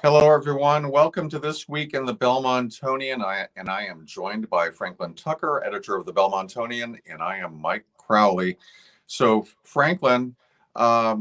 Hello, everyone. Welcome to This Week in the Belmontonian. I am joined by Franklin Tucker, editor of the Belmontonian, and I am Mike Crowley. So, Franklin, I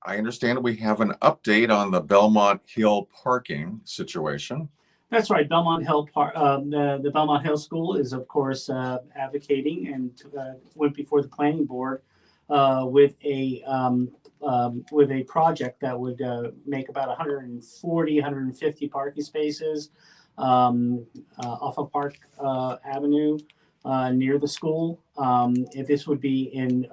understand we have an update on the Belmont Hill parking situation. That's right. Belmont Hill the Belmont Hill School is, of course, advocating and went before the planning board with a project that would make about 140, 150 parking spaces off of Park Avenue near the school. If this would be in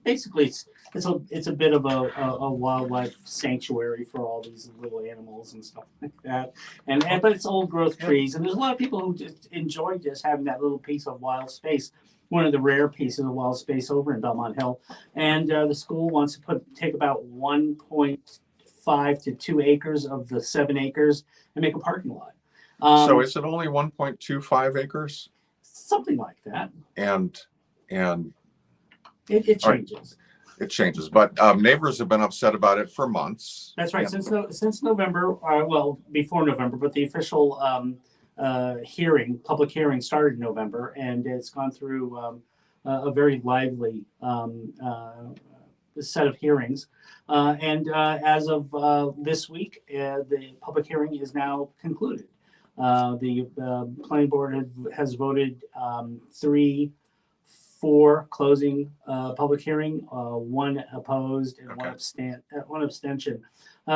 basically it's a bit of a wildlife sanctuary for all these little animals and stuff like that. And but it's old growth trees, and there's a lot of people who just enjoy just having that little piece of wild space. One of the rare pieces of wild space over in Belmont Hill, and the school wants to take about 1.5 to 2 acres of the 7 acres and make a parking lot. So is it only 1.25 acres? Something like that. And it changes. It changes, but neighbors have been upset about it for months. That's right. Since November, well, before November, but the official public hearing started in November, and it's gone through a very lively set of hearings. And as of this week, the public hearing is now concluded. The planning board has voted 3-4 closing public hearing, 1 opposed and Okay. one abstention.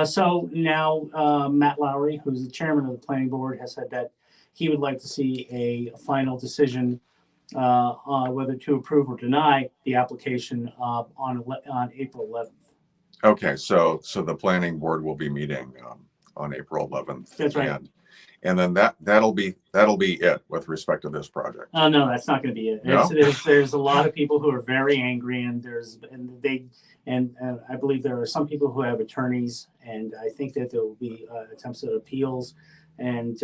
So now Matt Lowry, who's the chairman of the planning board, has said that he would like to see a final decision on whether to approve or deny the application on April 11th. Okay, so the planning board will be meeting on April 11th. That's right. And then that'll be it with respect to this project. Oh no, that's not going to be it. No? There's a lot of people who are very angry, and I believe there are some people who have attorneys, and I think that there will be attempts at appeals, and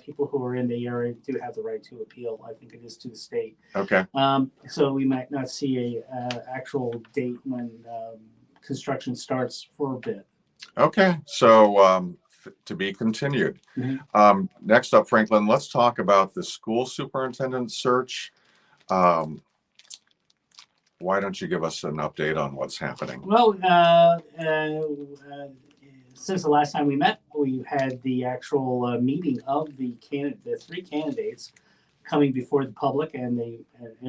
people who are in the area do have the right to appeal. I think it is to the state. Okay. So we might not see a actual date when construction starts for a bit. Okay, so to be continued. Mm-hmm. Next up, Franklin, let's talk about the school superintendent search. Why don't you give us an update on what's happening? Well, since the last time we met, we had the actual meeting of the 3 candidates coming before the public, and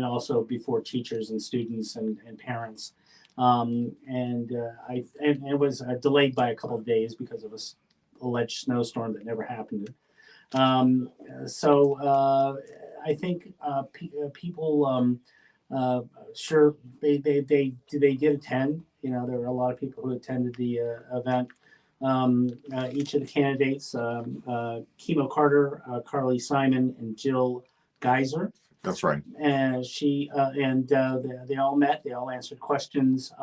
also before teachers and students and parents. And it was delayed by a couple of days because of a alleged snowstorm that never happened. So I think people sure they did attend. You know, there were a lot of people who attended the event. Each of the candidates, Chemo Carter, Carly Simon, and Jill Geyser. That's right. And they all met. They all answered questions.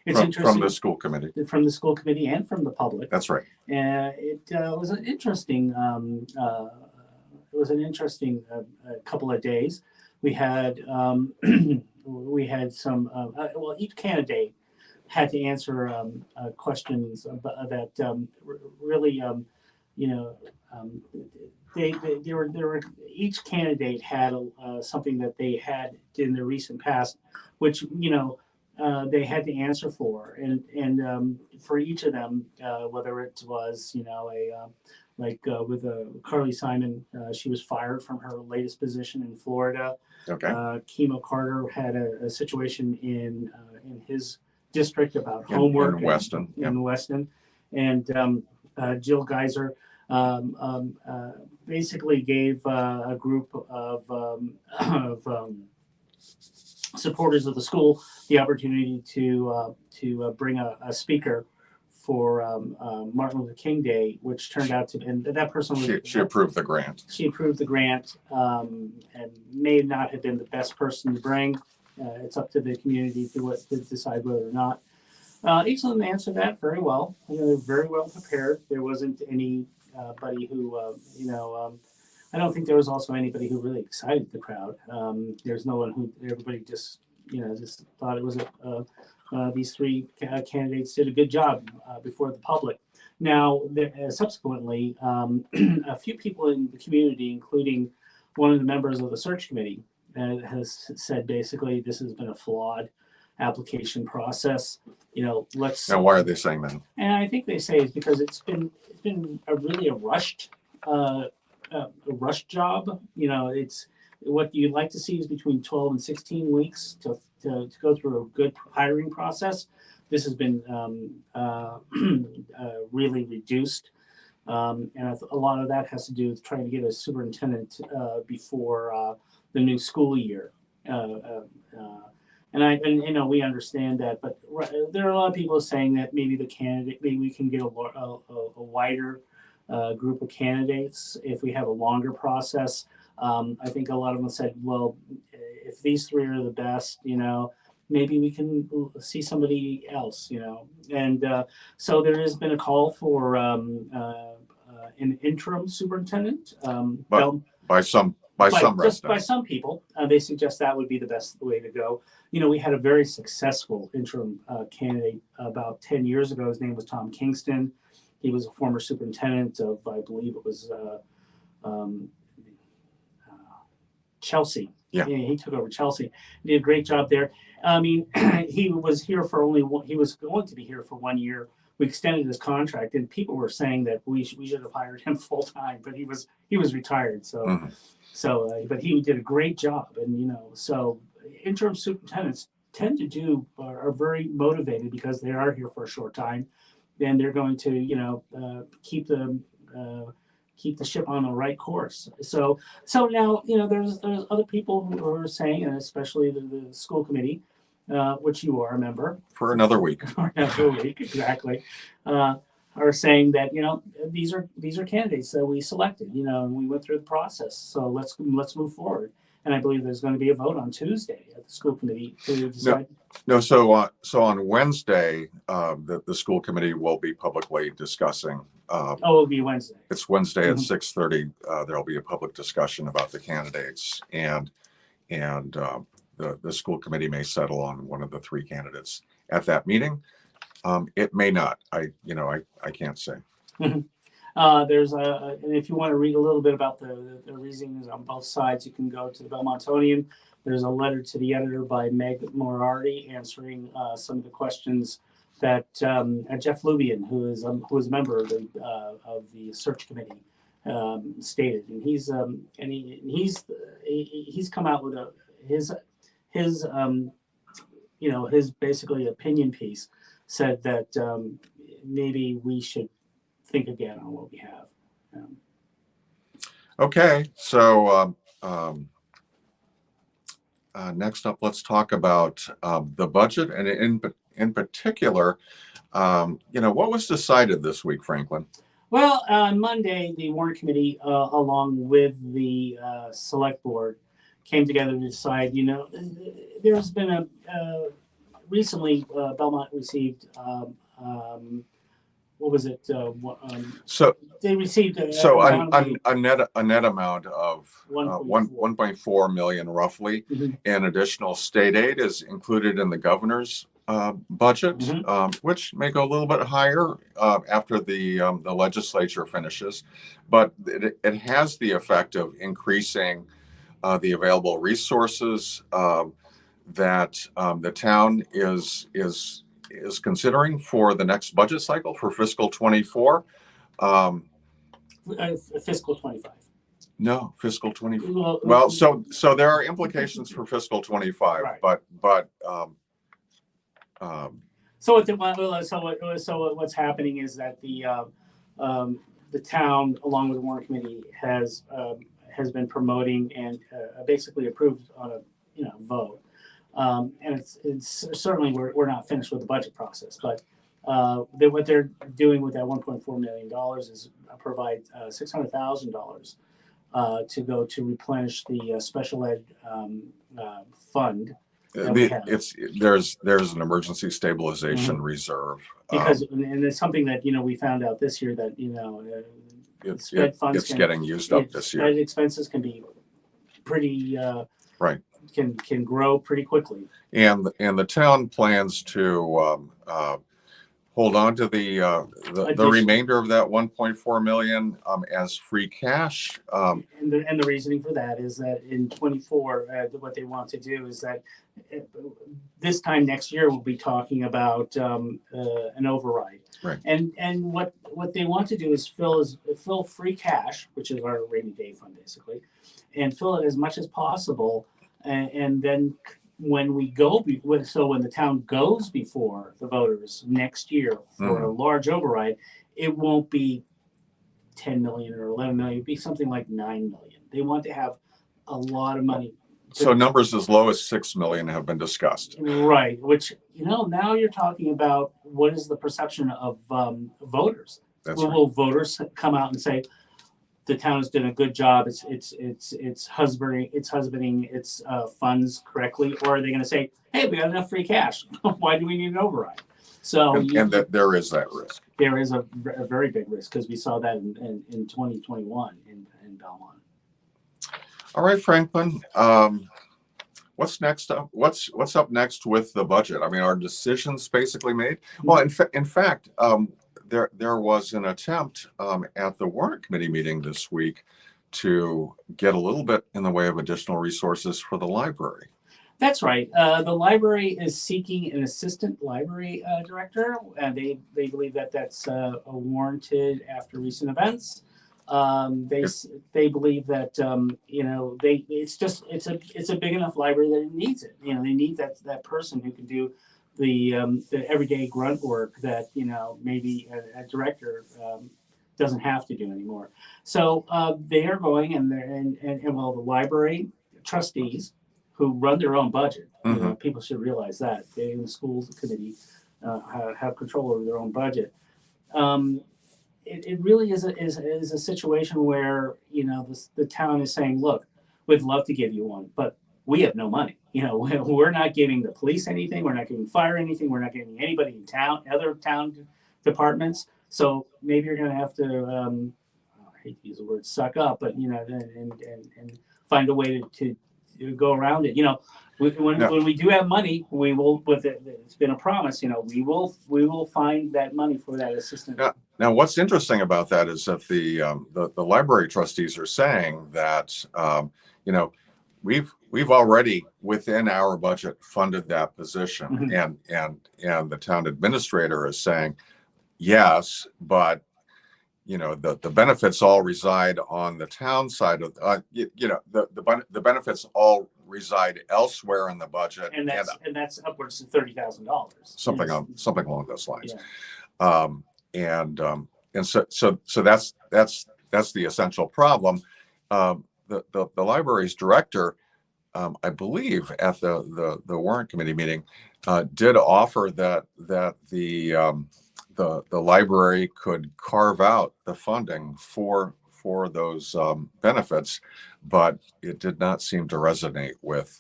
It's interesting from the school committee. From the school committee and from the public. That's right. It was an interesting. Couple of days. We had some. Well, each candidate had to answer questions that really, they were each candidate had something that they had in the recent past, which they had to answer for, and for each of them, whether it was with Carly Simon, she was fired from her latest position in Florida. Okay. Chemo Carter had a situation in his district about homework in Weston. In Weston, and Jill Geyser basically gave a group of supporters of the school the opportunity to bring a speaker for Martin Luther King Day, which turned out to be, and that person was, she approved the grant. She approved the grant, and may not have been the best person to bring. It's up to the community to decide whether or not. Each of them answered that very well. They're very well prepared. There wasn't anybody who, I don't think there was also anybody who really excited the crowd. There's no one who, everybody just thought it was these three candidates did a good job before the public. Now, subsequently, a few people in the community, including one of the members of the search committee, has said basically this has been a flawed application process. Let's. Now, why are they saying that? And I think they say it's because it's been really a rushed job. It's what you'd like to see is between 12 and 16 weeks to go through a good hiring process. This has been really reduced. And a lot of that has to do with trying to get a superintendent before the new school year. And we understand that, but there are a lot of people saying that maybe we can get a wider group of candidates if we have a longer process. I think a lot of them said, well, if these three are the best, maybe we can see somebody else, And so there has been a call for an interim superintendent. By some people, they suggest that would be the best way to go. We had a very successful interim candidate about 10 years ago. His name was Tom Kingston. He was a former superintendent of, I believe it was Chelsea. Yeah. He took over Chelsea. He did a great job there. I mean, he was here for he was going to be here for 1 year. We extended his contract, and people were saying that we should have hired him full time, but he was retired. So, but he did a great job, and so interim superintendents are very motivated because they are here for a short time, and they're going to keep the ship on the right course. So now there's other people who are saying, and especially the school committee, which you are a member for another week. Exactly. Are saying that these are candidates that we selected, and we went through the process. So let's move forward. And I believe there's going to be a vote on Tuesday at the school committee to decide. So on Wednesday, the school committee will be publicly discussing. It'll be Wednesday. It's Wednesday at 6:30. There'll be a public discussion about the candidates, and the school committee may settle on one of the three candidates at that meeting. It may not. I can't say. And if you want to read a little bit about the reasonings on both sides, you can go to the Belmontonian. There's a letter to the editor by Meg Moriarty answering some of the questions that Jeff Lubian, who is a member of the search committee, stated, and he's come out with his basically opinion piece, said that maybe we should think again on what we have. Okay, so next up, let's talk about the budget, and in particular, what was decided this week, Franklin? Well, on Monday, the warrant committee, along with the select board, came together to decide. There's been recently Belmont received. What was it? So they received a net amount of 1.4 million roughly. Mm-hmm. And additional state aid is included in the governor's budget, Mm-hmm. Which may go a little bit higher after the legislature finishes, but it has the effect of increasing the available resources that the town is considering for the next budget cycle for fiscal 24. Fiscal 25. No, fiscal 24. Well, so there are implications for fiscal 25, right. but what's happening is that the town, along with the warrant committee, has been promoting and basically approved on a vote. And it's certainly we're not finished with the budget process, but what they're doing with that $1.4 million is provide $600,000 to go to replenish the special ed fund. There's an emergency stabilization Mm-hmm. reserve because and it's something that we found out this year that it's getting used up this year. Sped expenses can be pretty right. can grow pretty quickly. And the town plans to hold on to the remainder of that 1.4 million as free cash. And the reasoning for that is that in 24, what they want to do is that this time next year we'll be talking about an override. Right. And what they want to do is fill free cash, which is our rainy day fund basically, and fill it as much as possible, and then when we go, so when the town goes before the voters next year for a large override, it won't be 10 million or 11 million, it'd be something like 9 million. They want to have a lot of money. So numbers as low as 6 million have been discussed. Right, which, now you're talking about what is the perception of voters. Will voters come out and say, the town has done a good job, it's husbanding its funds correctly, or are they going to say, hey, we got enough free cash, why do we need an override? So and that there is that risk. There is a very big risk, because we saw that in 2021 in Belmont. All right, Franklin. What's next up? What's up next with the budget? I mean, are decisions basically made? Well, in fact, there was an attempt at the warrant committee meeting this week to get a little bit in the way of additional resources for the library. That's right. The library is seeking an assistant library director, and they believe that that's warranted after recent events. They believe that it's a big enough library that it needs it. They need that person who can do the everyday grunt work that maybe a director doesn't have to do anymore. So they are going, and the library trustees who run their own budget. People should realize that they in the schools committee have control over their own budget. It really is a situation where the town is saying, look, we'd love to give you one, but we have no money. We're not giving the police anything. We're not giving fire anything. We're not giving anybody in town, other town departments. So maybe you're going to have to, I hate to use the word suck up, but and find a way to go around it. When we do have money, we will. It's been a promise. We will find that money for that assistant. Now, what's interesting about that is that the library trustees are saying that we've already within our budget funded that position, and the town administrator is saying yes, but the benefits all reside on the town side of the benefits all reside elsewhere in the budget, and that's upwards of $30,000, something along those lines. Yeah. And so that's the essential problem. The library's director, I believe, at the warrant committee meeting, did offer that the library could carve out the funding for those benefits, but it did not seem to resonate with.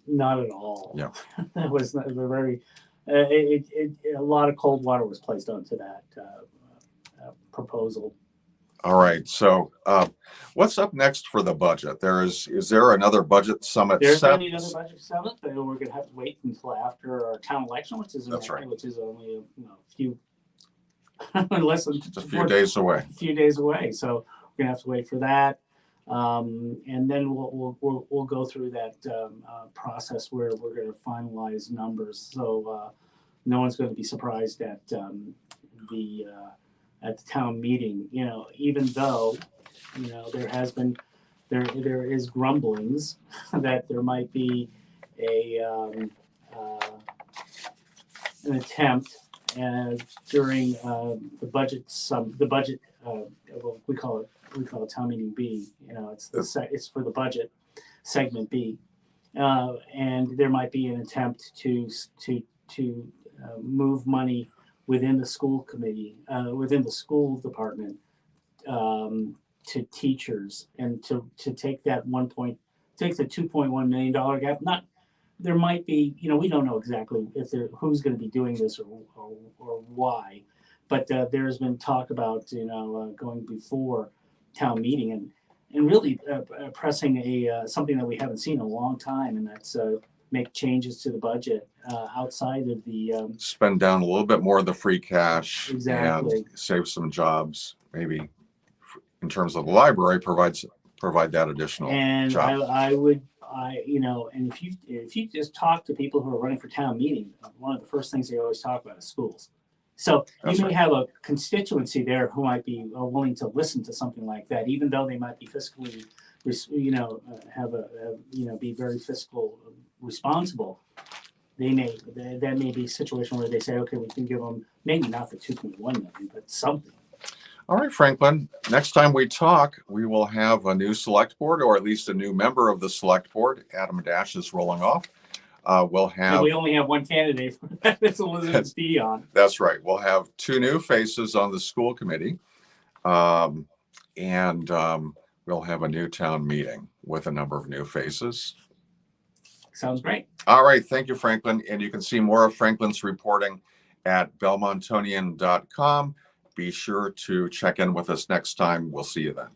Not at all. Yeah, that was very. A lot of cold water was placed onto that proposal. All right. So, what's up next for the budget? Is there another budget summit? There's going to be another budget summit, but we're going to have to wait until after our town election, which is which is only a few less than just a few days away. A few days away. So we're going to have to wait for that, and then we'll go through that process where we're going to finalize numbers. So no one's going to be surprised at the town meeting, even though, there is grumblings that there might be an attempt during the budget we call it town meeting B. It's for the budget segment B, and there might be an attempt to move money within the school committee, within the school department, to teachers, and to take the $2.1 million gap. There might be, we don't know exactly who's going to be doing this or why, but there's been talk about going before town meeting, and really pressing something that we haven't seen in a long time, and that's make changes to the budget outside of the Spend down a little bit more of the free cash exactly. and save some jobs, maybe in terms of the library provide that additional And job. and if you just talk to people who are running for town meeting, one of the first things they always talk about is schools. So That's you may right. have a constituency there who might be willing to listen to something like that, even though they might be fiscally, be very fiscal responsible. That may be a situation where they say, okay, we can give them maybe not the 2.1 million, but something. All right, Franklin, next time we talk, we will have a new select board, or at least a new member of the select board. Adam Dash is rolling off. We'll have. And we only have one candidate for that. It's Elizabeth Dion. That's right. We'll have 2 new faces on the school committee. And we'll have a new town meeting with a number of new faces. Sounds great. All right. Thank you, Franklin. And you can see more of Franklin's reporting at Belmontonian.com. Be sure to check in with us next time. We'll see you then.